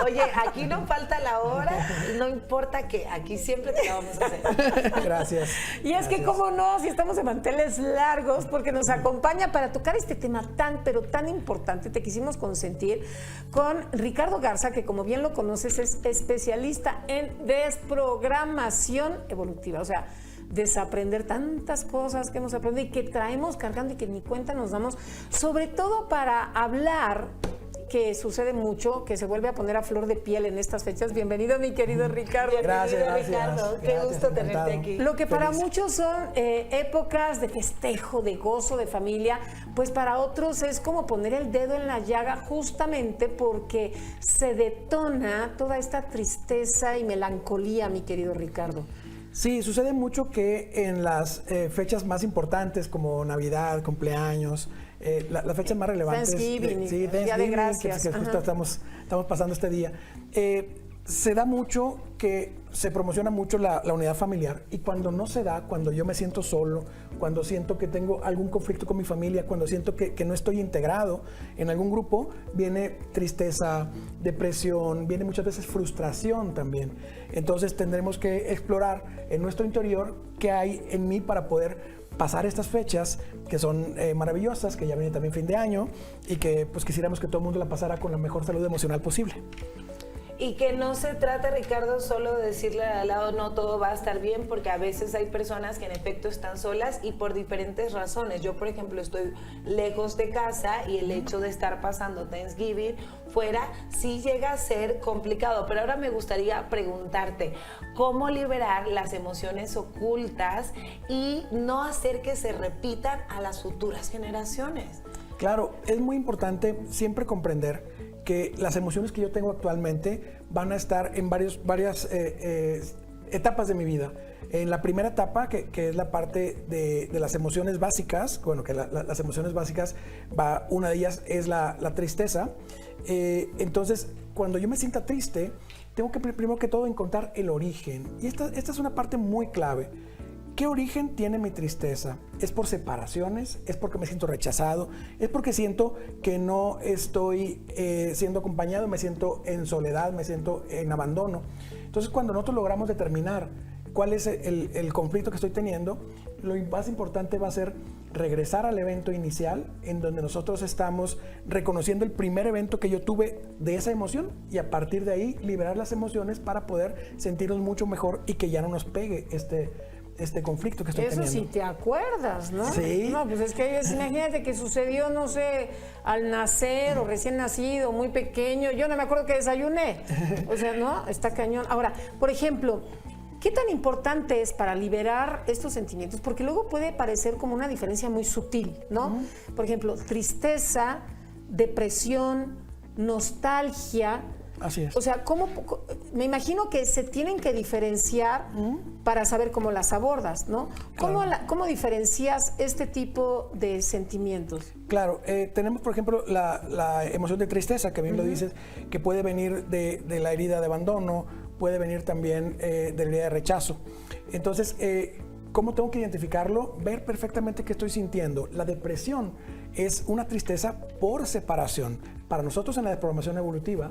Oye, aquí no falta la hora, no importa qué, aquí siempre te la vamos a hacer. Gracias. Y es que, cómo no, si estamos de manteles largos, porque nos acompaña para tocar este tema pero tan importante, te quisimos consentir con Ricardo Garza, que como bien lo conoces, es especialista en desprogramación evolutiva, o sea, desaprender tantas cosas que hemos aprendido y que traemos cargando y que ni cuenta nos damos, sobre todo para hablar, que sucede mucho, que se vuelve a poner a flor de piel en estas fechas. Bienvenido, mi querido Ricardo. Gracias, Ricardo. Qué gusto tenerte aquí. Lo que para muchos son épocas de festejo, de gozo, de familia, pues para otros es como poner el dedo en la llaga, justamente porque se detona toda esta tristeza y melancolía, mi querido Ricardo. Sí, sucede mucho que en las fechas más importantes como Navidad, cumpleaños, las fechas más relevantes, Thanksgiving, sí, Día de Gracias, que justo estamos pasando este día, se da mucho que se promociona mucho la unidad familiar, y cuando no se da, cuando yo me siento solo, cuando siento que tengo algún conflicto con mi familia, cuando siento que no estoy integrado en algún grupo, viene tristeza, depresión, viene muchas veces frustración también. Entonces tendremos que explorar en nuestro interior qué hay en mí para poder pasar estas fechas que son maravillosas, que ya viene también fin de año, y que pues quisiéramos que todo el mundo la pasara con la mejor salud emocional posible. Y que no se trata, Ricardo, solo de decirle al lado no, todo va a estar bien, porque a veces hay personas que en efecto están solas y por diferentes razones. Yo, por ejemplo, estoy lejos de casa y el hecho de estar pasando Thanksgiving fuera sí llega a ser complicado. Pero ahora me gustaría preguntarte, ¿cómo liberar las emociones ocultas y no hacer que se repitan a las futuras generaciones? Claro, es muy importante siempre comprender que las emociones que yo tengo actualmente van a estar en varias etapas de mi vida. En la primera etapa, que es la parte de las emociones básicas, bueno, que las emociones básicas, una de ellas es la tristeza. Entonces, cuando yo me sienta triste, tengo que primero que todo encontrar el origen. Y esta es una parte muy clave. ¿Qué origen tiene mi tristeza? ¿Es por separaciones? ¿Es porque me siento rechazado? ¿Es porque siento que no estoy siendo acompañado? ¿Me siento en soledad? ¿Me siento en abandono? Entonces, cuando nosotros logramos determinar cuál es el conflicto que estoy teniendo, lo más importante va a ser regresar al evento inicial, en donde nosotros estamos reconociendo el primer evento que yo tuve de esa emoción, y a partir de ahí liberar las emociones para poder sentirnos mucho mejor y que ya no nos pegue este conflicto que estoy teniendo. Eso sí te acuerdas, ¿no? Sí. No, pues es que imagínate que sucedió, no sé, al nacer o recién nacido, muy pequeño. Yo no me acuerdo que desayuné. O sea, ¿no? Está cañón. Ahora, por ejemplo, ¿qué tan importante es para liberar estos sentimientos? Porque luego puede parecer como una diferencia muy sutil, ¿no? Por ejemplo, tristeza, depresión, nostalgia. Así es. O sea, me imagino que se tienen que diferenciar para saber cómo las abordas, ¿no? ¿Cómo diferencias este tipo de sentimientos? Claro, tenemos, por ejemplo, la emoción de tristeza, que bien lo dices, que puede venir de la herida de abandono, puede venir también de la herida de rechazo. Entonces, ¿cómo tengo que identificarlo? Ver perfectamente qué estoy sintiendo. La depresión es una tristeza por separación. Para nosotros en la desprogramación evolutiva,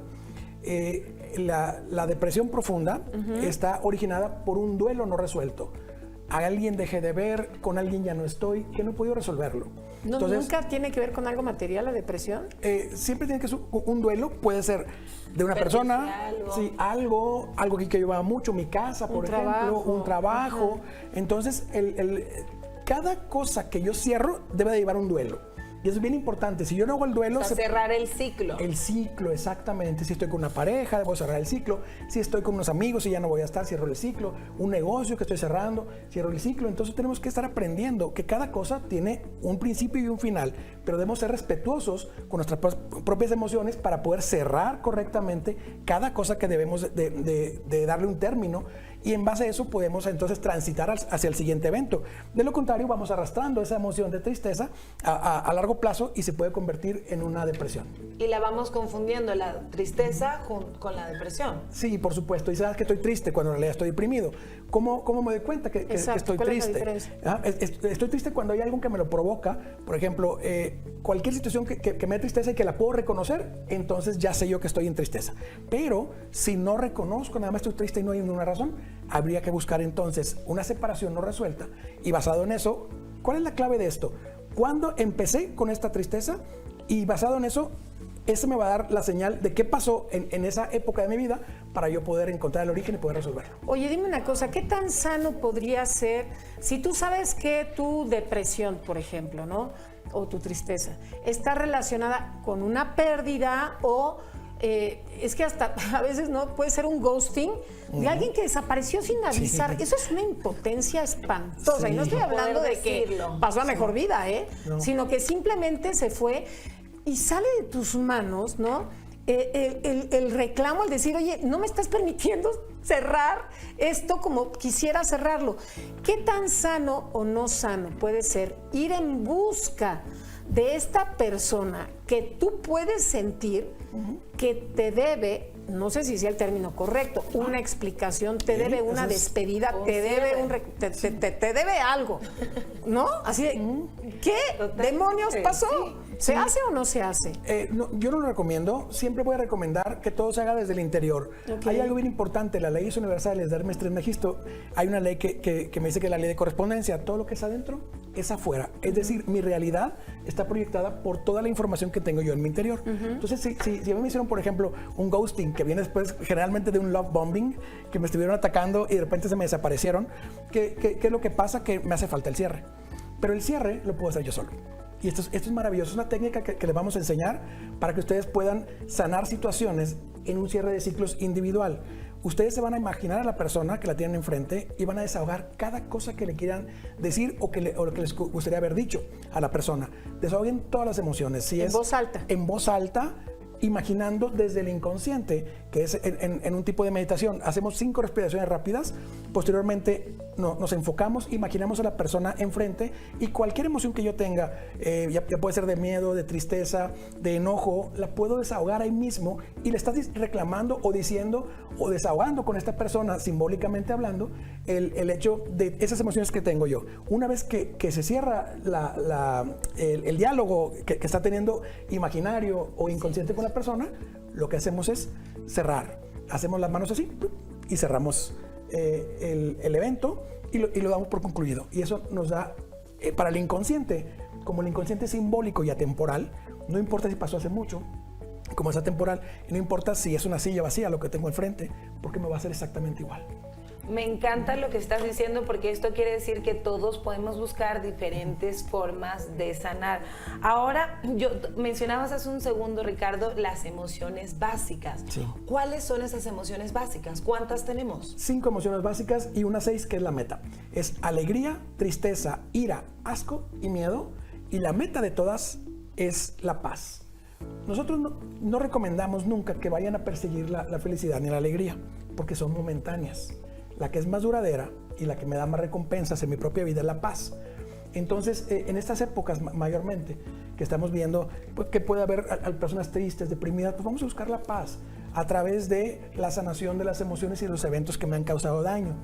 la depresión profunda está originada por un duelo no resuelto. A alguien dejé de ver, con alguien ya no estoy, que no he podido resolverlo. No, entonces, ¿nunca tiene que ver con algo material la depresión? Siempre tiene que ser un duelo, puede ser de una persona, sí, algo que yo amaba mucho, mi casa, por ejemplo, un trabajo. Entonces, cada cosa que yo cierro debe de llevar un duelo. Y eso es bien importante. Si yo no hago el duelo... O sea, cerrar el ciclo. El ciclo, exactamente. Si estoy con una pareja, debo cerrar el ciclo. Si estoy con unos amigos y ya no voy a estar, cierro el ciclo. Un negocio que estoy cerrando, cierro el ciclo. Entonces tenemos que estar aprendiendo que cada cosa tiene un principio y un final, pero debemos ser respetuosos con nuestras propias emociones para poder cerrar correctamente cada cosa que debemos de darle un término y en base a eso podemos entonces transitar hacia el siguiente evento. De lo contrario, vamos arrastrando esa emoción de tristeza a largo plazo y se puede convertir en una depresión. Y la vamos confundiendo, la tristeza con la depresión. Sí, por supuesto. Y sabes que estoy triste cuando en realidad estoy deprimido. ¿Cómo me doy cuenta que estoy ¿cuál es la triste? diferencia? Estoy triste cuando hay algo que me lo provoca. Por ejemplo, cualquier situación que me dé tristeza y que la puedo reconocer, entonces ya sé yo que estoy en tristeza. Pero si no reconozco, nada más estoy triste y no hay ninguna razón, habría que buscar entonces una separación no resuelta. Y basado en eso, ¿cuál es la clave de esto? Cuando empecé con esta tristeza y basado en eso, eso me va a dar la señal de qué pasó en esa época de mi vida para yo poder encontrar el origen y poder resolverlo. Oye, dime una cosa, ¿qué tan sano podría ser si tú sabes que tu depresión, por ejemplo, ¿no? O tu tristeza está relacionada con una pérdida o es que hasta a veces no puede ser un ghosting de alguien que desapareció sin avisar? Sí. Eso es una impotencia espantosa. Sí. Y no estoy hablando de que pasó a mejor vida, No. sino que simplemente se fue y sale de tus manos, ¿no? El reclamo, el decir, oye, no me estás permitiendo cerrar esto como quisiera cerrarlo. ¿Qué tan sano o no sano puede ser ir en busca de esta persona que tú puedes sentir que te debe, no sé si sea el término correcto, una explicación, te debe una despedida, te debe te debe algo, ¿no? Así de, ¿qué demonios pasó? ¿Se hace o no se hace? No, yo no lo recomiendo. Siempre voy a recomendar que todo se haga desde el interior. Okay. Hay algo bien importante. Las leyes universales de Hermes Trismegisto, hay una ley que me dice que es la ley de correspondencia. Todo lo que es adentro es afuera. Es decir, mi realidad está proyectada por toda la información que tengo yo en mi interior. Entonces, si a mí me hicieron, por ejemplo, un ghosting, que viene después generalmente de un love bombing, que me estuvieron atacando y de repente se me desaparecieron, ¿qué es lo que pasa? Que me hace falta el cierre. Pero el cierre lo puedo hacer yo solo. Y esto es maravilloso, es una técnica que les vamos a enseñar para que ustedes puedan sanar situaciones en un cierre de ciclos individual. Ustedes se van a imaginar a la persona que la tienen enfrente y van a desahogar cada cosa que le quieran decir o lo que les gustaría haber dicho a la persona. Desahoguen todas las emociones. Si en voz alta. En voz alta, imaginando desde el inconsciente, que es en un tipo de meditación. Hacemos 5 respiraciones rápidas, posteriormente nos enfocamos, imaginamos a la persona enfrente y cualquier emoción que yo tenga, ya puede ser de miedo, de tristeza, de enojo, la puedo desahogar ahí mismo y le estás reclamando o diciendo o desahogando con esta persona, simbólicamente hablando, el hecho de esas emociones que tengo yo. Una vez que se cierra el diálogo que está teniendo imaginario o inconsciente con la persona, lo que hacemos es cerrar. Hacemos las manos así y cerramos el evento y lo damos por concluido. Y eso nos da, para el inconsciente, como el inconsciente es simbólico y atemporal, no importa si pasó hace mucho, como es atemporal, y no importa si es una silla vacía lo que tengo enfrente, porque me va a hacer exactamente igual. Me encanta lo que estás diciendo porque esto quiere decir que todos podemos buscar diferentes formas de sanar. Ahora, mencionabas hace un segundo, Ricardo, las emociones básicas. Sí. ¿Cuáles son esas emociones básicas? ¿Cuántas tenemos? 5 emociones básicas y una 6 que es la meta. Es alegría, tristeza, ira, asco y miedo. Y la meta de todas es la paz. Nosotros no recomendamos nunca que vayan a perseguir la felicidad ni la alegría, porque son momentáneas. La que es más duradera y la que me da más recompensas en mi propia vida es la paz. Entonces, en estas épocas mayormente que estamos viendo pues, que puede haber personas tristes, deprimidas, pues vamos a buscar la paz a través de la sanación de las emociones y los eventos que me han causado daño.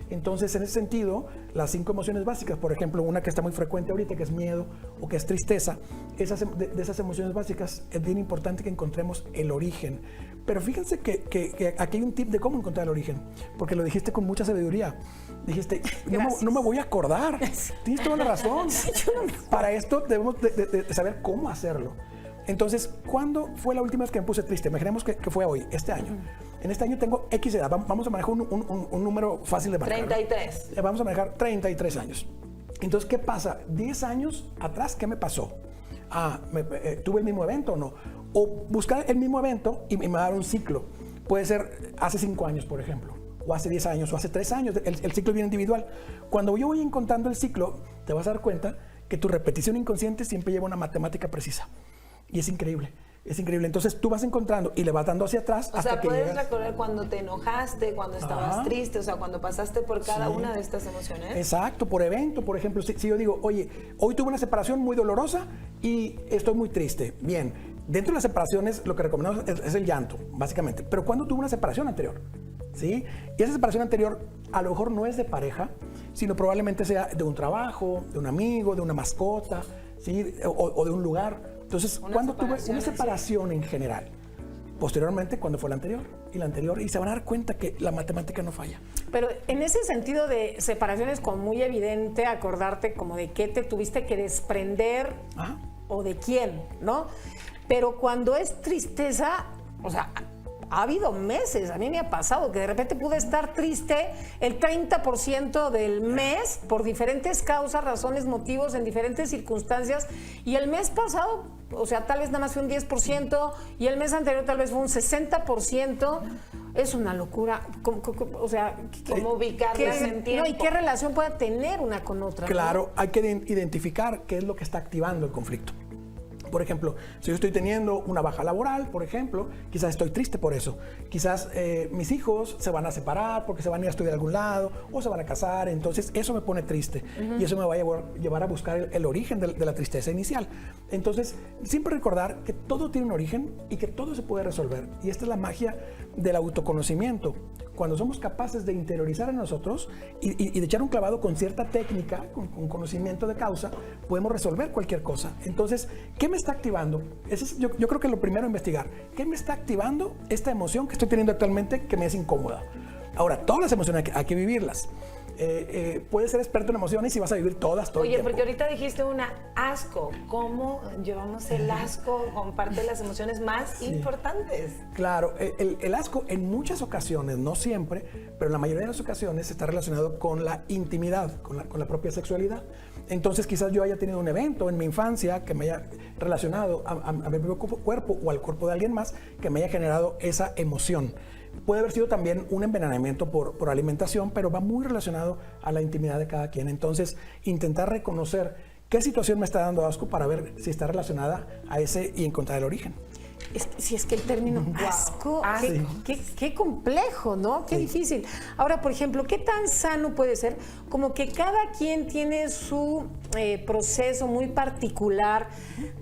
Entonces, en ese sentido, las 5 emociones básicas, por ejemplo, una que está muy frecuente ahorita, que es miedo o que es tristeza, de esas emociones básicas es bien importante que encontremos el origen. Pero fíjense que aquí hay un tip de cómo encontrar el origen, porque lo dijiste con mucha sabiduría. Dijiste, no me voy a acordar. Tienes toda la razón. Para esto debemos de saber cómo hacerlo. Entonces, ¿cuándo fue la última vez que me puse triste? Imaginemos que fue hoy, este año. En este año tengo X edad. Vamos a manejar un número fácil de manejar. 33. ¿No? Vamos a manejar 33 años. Entonces, ¿qué pasa? 10 años atrás, ¿qué me pasó? ¿Tuve el mismo evento o no? O buscar el mismo evento y me va a dar un ciclo. Puede ser hace 5 años, por ejemplo, o hace 10 años, o hace 3 años. El ciclo es bien individual. Cuando yo voy encontrando el ciclo, te vas a dar cuenta que tu repetición inconsciente siempre lleva una matemática precisa. Y es increíble. Es increíble. Entonces tú vas encontrando y le vas dando hacia atrás O hasta sea, que puedes llegas. recordar cuando te enojaste, cuando estabas triste, o sea, cuando pasaste por cada una de estas emociones. Exacto, por evento, por ejemplo, si yo digo, oye, hoy tuve una separación muy dolorosa y estoy muy triste. Bien, dentro de las separaciones lo que recomendamos es el llanto, básicamente. Pero ¿cuándo tuve una separación anterior? ¿Sí? Y esa separación anterior a lo mejor no es de pareja, sino probablemente sea de un trabajo, de un amigo, de una mascota, ¿sí? O de un lugar. Entonces, ¿cuándo tuve una separación en general? Posteriormente, ¿cuándo fue la anterior? Y la anterior, y se van a dar cuenta que la matemática no falla. Pero en ese sentido de separaciones, como muy evidente acordarte como de qué te tuviste que desprender o de quién, ¿no? Pero cuando es tristeza, o sea, ha habido meses, a mí me ha pasado que de repente pude estar triste el 30% del mes por diferentes causas, razones, motivos, en diferentes circunstancias, y el mes pasado, o sea, tal vez nada más fue un 10% y el mes anterior tal vez fue un 60%. Es una locura. O sea, ¿cómo ubicarlas en tiempo? No, ¿y qué relación puede tener una con otra? Claro, ¿no? hay que identificar qué es lo que está activando el conflicto. Por ejemplo, si yo estoy teniendo una baja laboral, por ejemplo, quizás estoy triste por eso. Quizás mis hijos se van a separar porque se van a ir a estudiar a algún lado o se van a casar. Entonces, eso me pone triste y eso me va a llevar a buscar el origen de la tristeza inicial. Entonces, siempre recordar que todo tiene un origen y que todo se puede resolver. Y esta es la magia del autoconocimiento. Cuando somos capaces de interiorizar en nosotros y de echar un clavado con cierta técnica, con conocimiento de causa, podemos resolver cualquier cosa. Entonces, ¿qué me está activando? Yo creo que lo primero es investigar. ¿Qué me está activando esta emoción que estoy teniendo actualmente que me es incómoda? Ahora, todas las emociones hay que vivirlas. Puedes ser experto en emociones y vas a vivir todas todo el tiempo. Oye, porque ahorita dijiste una asco. ¿Cómo llevamos el asco con parte de las emociones más importantes? Claro, el asco en muchas ocasiones, no siempre, pero en la mayoría de las ocasiones está relacionado con la intimidad, con la propia sexualidad. Entonces quizás yo haya tenido un evento en mi infancia que me haya relacionado a mi propio cuerpo o al cuerpo de alguien más que me haya generado esa emoción. Puede haber sido también un envenenamiento por alimentación, pero va muy relacionado a la intimidad de cada quien. Entonces, intentar reconocer qué situación me está dando asco para ver si está relacionada a ese y encontrar el origen. Si es que el término asco, qué complejo, ¿no? Qué difícil. Ahora, por ejemplo, ¿qué tan sano puede ser? Como que cada quien tiene su proceso muy particular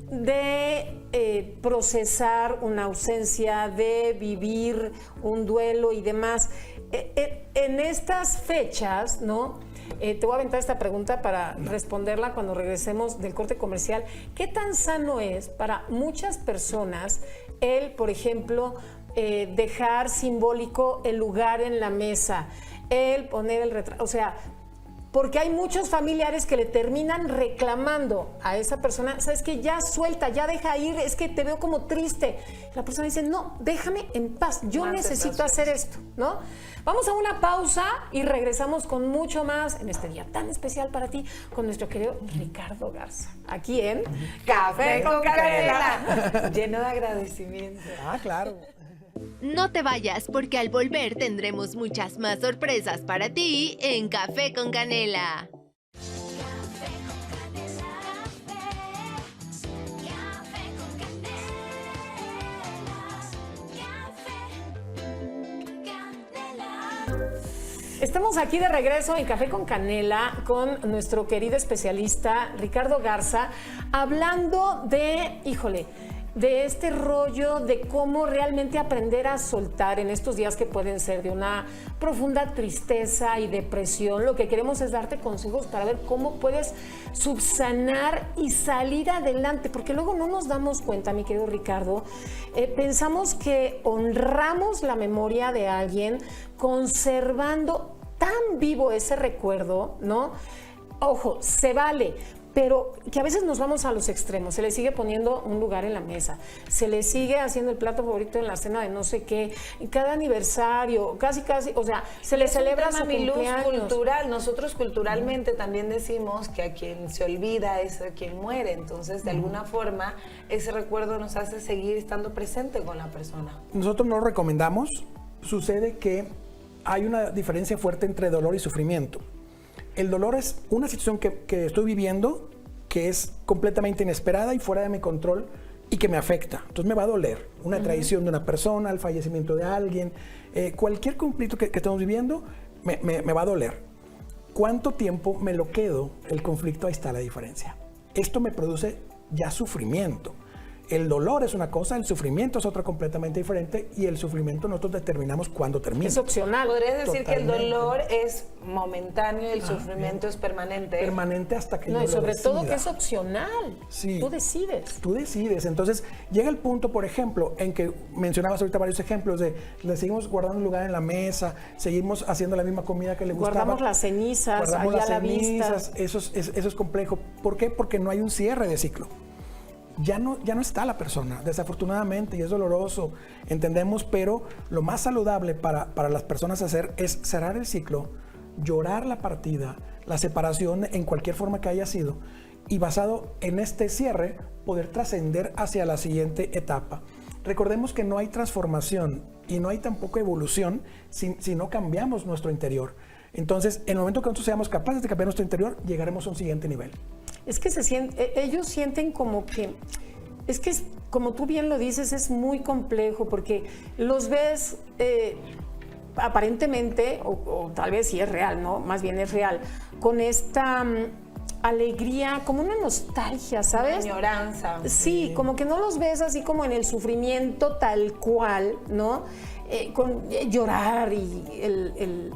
de procesar una ausencia, de vivir un duelo y demás. En estas fechas, ¿no? Te voy a aventar esta pregunta para responderla cuando regresemos del corte comercial. ¿Qué tan sano es para muchas personas el, por ejemplo, dejar simbólico el lugar en la mesa, el poner el retrato? O sea, porque hay muchos familiares que le terminan reclamando a esa persona, ¿sabes qué? Ya suelta, ya deja ir, es que te veo como triste. La persona dice, no, déjame en paz, yo necesito hacer esto, ¿no? Vamos a una pausa y regresamos con mucho más en este día tan especial para ti con nuestro querido Ricardo Garza, aquí en Café con Canela, lleno de agradecimiento. Ah, claro. No te vayas porque al volver tendremos muchas más sorpresas para ti en Café con Canela. Estamos aquí de regreso en Café con Canela con nuestro querido especialista Ricardo Garza, hablando de, de este rollo de cómo realmente aprender a soltar en estos días que pueden ser de una profunda tristeza y depresión. Lo que queremos es darte consejos para ver cómo puedes subsanar y salir adelante, porque luego no nos damos cuenta, mi querido Ricardo, pensamos que honramos la memoria de alguien conservando tan vivo ese recuerdo, ¿no? Ojo, se vale, pero que a veces nos vamos a los extremos. Se le sigue poniendo un lugar en la mesa, se le sigue haciendo el plato favorito en la cena de no sé qué, en cada aniversario, casi, o sea, se le celebra su cumpleaños. Cultural. Nosotros culturalmente también decimos que a quien se olvida es a quien muere. Entonces, de alguna forma, ese recuerdo nos hace seguir estando presente con la persona. Nosotros no lo recomendamos. Sucede que hay una diferencia fuerte entre dolor y sufrimiento. El dolor es una situación que estoy viviendo que es completamente inesperada y fuera de mi control y que me afecta. Entonces me va a doler una traición de una persona, el fallecimiento de alguien, cualquier conflicto que estamos viviendo me va a doler. ¿Cuánto tiempo me lo quedo el conflicto? Ahí está la diferencia. Esto me produce ya sufrimiento. El dolor es una cosa, el sufrimiento es otra completamente diferente y el sufrimiento nosotros determinamos cuándo termina. Es opcional. Podrías decir Totalmente. que el dolor es momentáneo y el sufrimiento es permanente. Permanente hasta que No, yo y sobre lo todo decida. que es opcional. Sí. Tú decides. Tú decides. Entonces, llega el punto, por ejemplo, en que mencionabas ahorita varios ejemplos de le seguimos guardando un lugar en la mesa, seguimos haciendo la misma comida que le gustaba. Guardamos las cenizas guardamos ahí las a la vista. cenizas. Eso es complejo. ¿Por qué? Porque no hay un cierre de ciclo. Ya no está la persona, desafortunadamente, y es doloroso, entendemos, pero lo más saludable para las personas hacer es cerrar el ciclo, llorar la partida, la separación en cualquier forma que haya sido, y basado en este cierre, poder trascender hacia la siguiente etapa. Recordemos que no hay transformación y no hay tampoco evolución si no cambiamos nuestro interior. Entonces, en el momento que nosotros seamos capaces de cambiar nuestro interior, llegaremos a un siguiente nivel. Es que ellos sienten como que, como tú bien lo dices, es muy complejo porque los ves aparentemente, o tal vez sí es real, ¿no? Más bien es real, con esta alegría, como una nostalgia, ¿sabes? Añoranza. Sí, como que no los ves así como en el sufrimiento tal cual, ¿no? Con llorar y el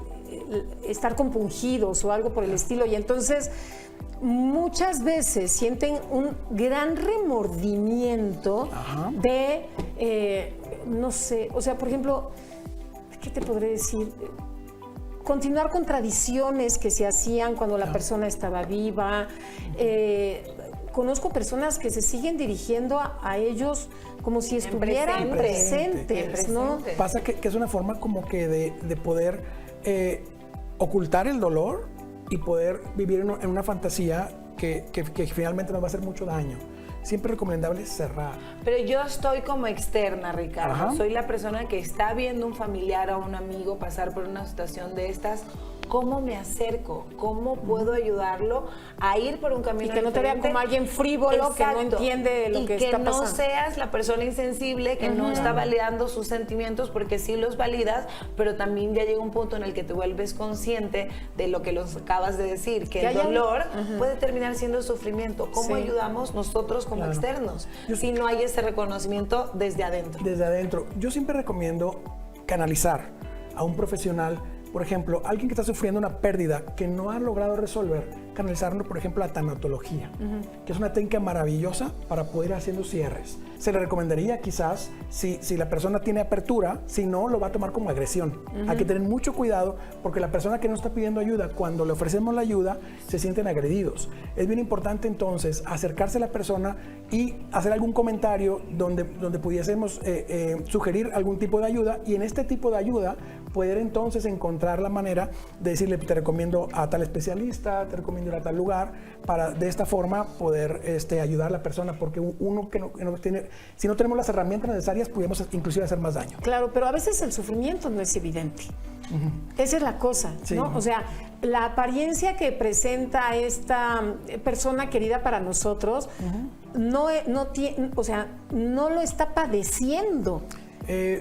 estar compungidos o algo por el estilo. Y entonces muchas veces sienten un gran remordimiento de, no sé, o sea, por ejemplo, ¿qué te podré decir? Continuar con tradiciones que se hacían cuando la persona estaba viva. Conozco personas que se siguen dirigiendo a ellos como si estuvieran presentes, ¿no? Pasa que es una forma como que de poder ocultar el dolor y poder vivir en una fantasía que finalmente nos va a hacer mucho daño. Siempre es recomendable cerrar. Pero yo estoy como externa, Ricardo. Ajá. Soy la persona que está viendo un familiar o un amigo pasar por una situación de estas. ¿Cómo me acerco? ¿Cómo puedo ayudarlo a ir por un camino Y que no te vea diferente? como alguien frívolo que no Exacto. entiende lo que está pasando. Y que no seas la persona insensible que no está validando sus sentimientos, porque sí los validas, pero también ya llega un punto en el que te vuelves consciente de lo que los acabas de decir, que el dolor puede terminar siendo sufrimiento. ¿Cómo ayudamos nosotros como externos si no hay ese reconocimiento desde adentro? Desde adentro. Yo siempre recomiendo canalizar a un profesional. Por ejemplo, alguien que está sufriendo una pérdida que no ha logrado resolver, canalizarlo, por ejemplo, a tanatología, que es una técnica maravillosa para poder ir haciendo cierres. Se le recomendaría quizás, si la persona tiene apertura, si no, lo va a tomar como agresión. Hay que tener mucho cuidado porque la persona que no está pidiendo ayuda, cuando le ofrecemos la ayuda, se sienten agredidos. Es bien importante entonces acercarse a la persona y hacer algún comentario donde pudiésemos sugerir algún tipo de ayuda, y en este tipo de ayuda poder entonces encontrar la manera de decirle, te recomiendo a tal especialista, te recomiendo ir a tal lugar, para de esta forma poder ayudar a la persona, porque uno que no tiene, si no tenemos las herramientas necesarias, podemos inclusive hacer más daño. Claro, pero a veces el sufrimiento no es evidente. Esa es la cosa, Sí. ¿no? O sea, la apariencia que presenta esta persona querida para nosotros no lo está padeciendo.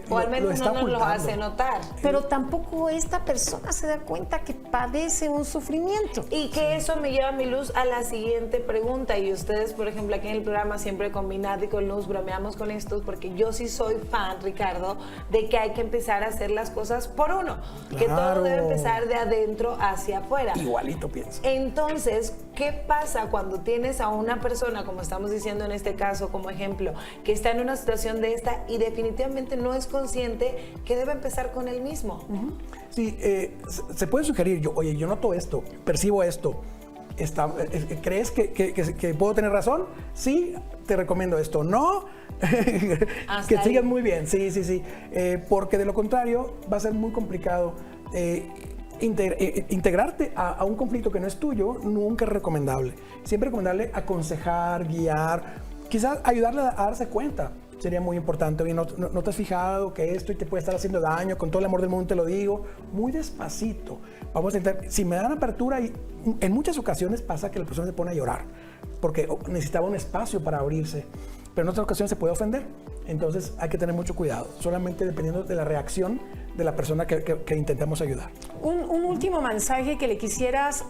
O al menos no nos lo hace notar. Pero tampoco esta persona se da cuenta que padece un sufrimiento. Y que eso me lleva, mi Luz, a la siguiente pregunta. Y ustedes, por ejemplo, aquí en el programa siempre con Minat y con Luz bromeamos con esto, porque yo sí soy fan, Ricardo, de que hay que empezar a hacer las cosas por uno. Que todo Claro. debe empezar de adentro hacia afuera. Igualito pienso. Entonces, ¿qué pasa cuando tienes a una persona, como estamos diciendo en este caso como ejemplo, que está en una situación de esta y definitivamente no es consciente que debe empezar con él mismo? Sí, se puede sugerir, oye, yo noto esto, percibo esto. ¿Crees que puedo tener razón? Sí, te recomiendo esto. ¿No? Que sigas muy bien. Sí. Porque de lo contrario va a ser muy complicado. Integrarte a un conflicto que no es tuyo nunca es recomendable. Siempre es recomendable aconsejar, guiar, quizás ayudarle a darse cuenta. Sería muy importante. Oye, no te has fijado que esto y te puede estar haciendo daño, con todo el amor del mundo te lo digo, muy despacito. Vamos a intentar, si me dan apertura, y en muchas ocasiones pasa que la persona se pone a llorar porque necesitaba un espacio para abrirse. pero en otra ocasión se puede ofender. Entonces hay que tener mucho cuidado, solamente dependiendo de la reacción de la persona que intentamos ayudar. Un último mensaje que le quisieras,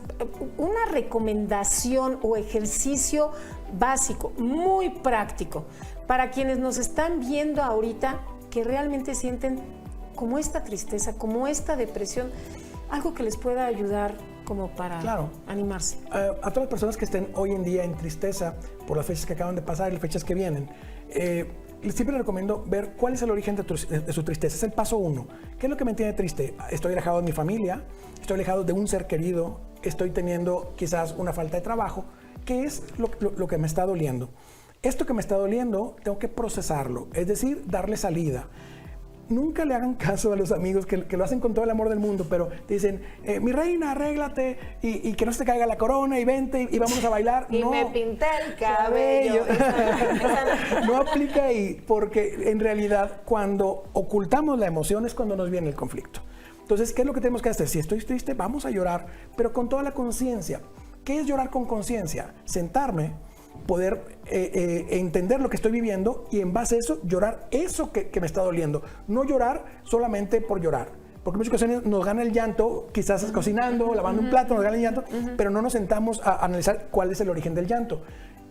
una recomendación o ejercicio básico, muy práctico, para quienes nos están viendo ahorita que realmente sienten como esta tristeza, como esta depresión, algo que les pueda ayudar como para animarse. A todas las personas que estén hoy en día en tristeza por las fechas que acaban de pasar y las fechas que vienen, siempre les recomiendo ver cuál es el origen de su tristeza. Es el paso 1. ¿Qué es lo que me tiene triste? Estoy alejado de mi familia, estoy alejado de un ser querido, estoy teniendo quizás una falta de trabajo. ¿Qué es lo que me está doliendo? Esto que me está doliendo, tengo que procesarlo, es decir, darle salida. Nunca le hagan caso a los amigos que lo hacen con todo el amor del mundo, pero te dicen, mi reina, arréglate y que no se te caiga la corona y vente y vámonos a bailar. Y no, me pinté el cabello. No aplica ahí, porque en realidad cuando ocultamos la emoción es cuando nos viene el conflicto. Entonces, ¿qué es lo que tenemos que hacer? Si estoy triste, vamos a llorar, pero con toda la conciencia. ¿Qué es llorar con conciencia? Sentarme, poder entender lo que estoy viviendo y en base a eso llorar eso que me está doliendo. No llorar solamente por llorar. Porque en muchas ocasiones nos gana el llanto, quizás cocinando, lavando un plato, nos gana el llanto, pero no nos sentamos a analizar cuál es el origen del llanto.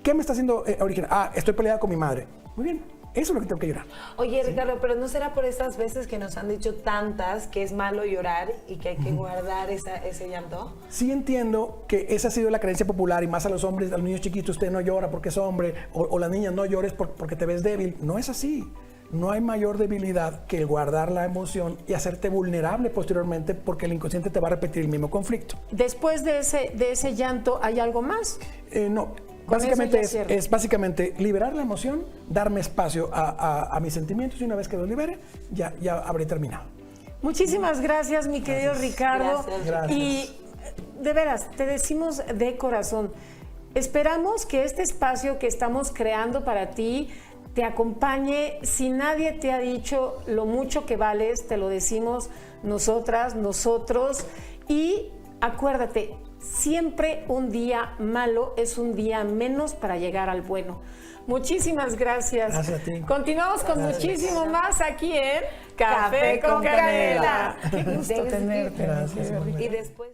¿Qué me está haciendo originar? Estoy peleada con mi madre. Muy bien. Eso es lo que tengo que llorar. Oye, Ricardo, pero ¿no será por estas veces que nos han dicho tantas que es malo llorar y que hay que guardar ese llanto? Sí entiendo que esa ha sido la creencia popular y más a los hombres, a los niños chiquitos, usted no llora porque es hombre, o las niñas no llores porque te ves débil. No es así. No hay mayor debilidad que el guardar la emoción y hacerte vulnerable posteriormente porque el inconsciente te va a repetir el mismo conflicto. Después de ese llanto, ¿hay algo más? No. Básicamente es básicamente liberar la emoción, darme espacio a mis sentimientos y una vez que los libere, ya habré terminado. Muchísimas gracias, mi querido Ricardo. Gracias. Y de veras, te decimos de corazón, esperamos que este espacio que estamos creando para ti te acompañe. Si nadie te ha dicho lo mucho que vales, te lo decimos nosotras, nosotros. Y acuérdate, siempre un día malo es un día menos para llegar al bueno. Muchísimas gracias. Gracias a ti. Continuamos con muchísimo más aquí en Café con Canela. Qué gusto tenerte. Gracias. Y después...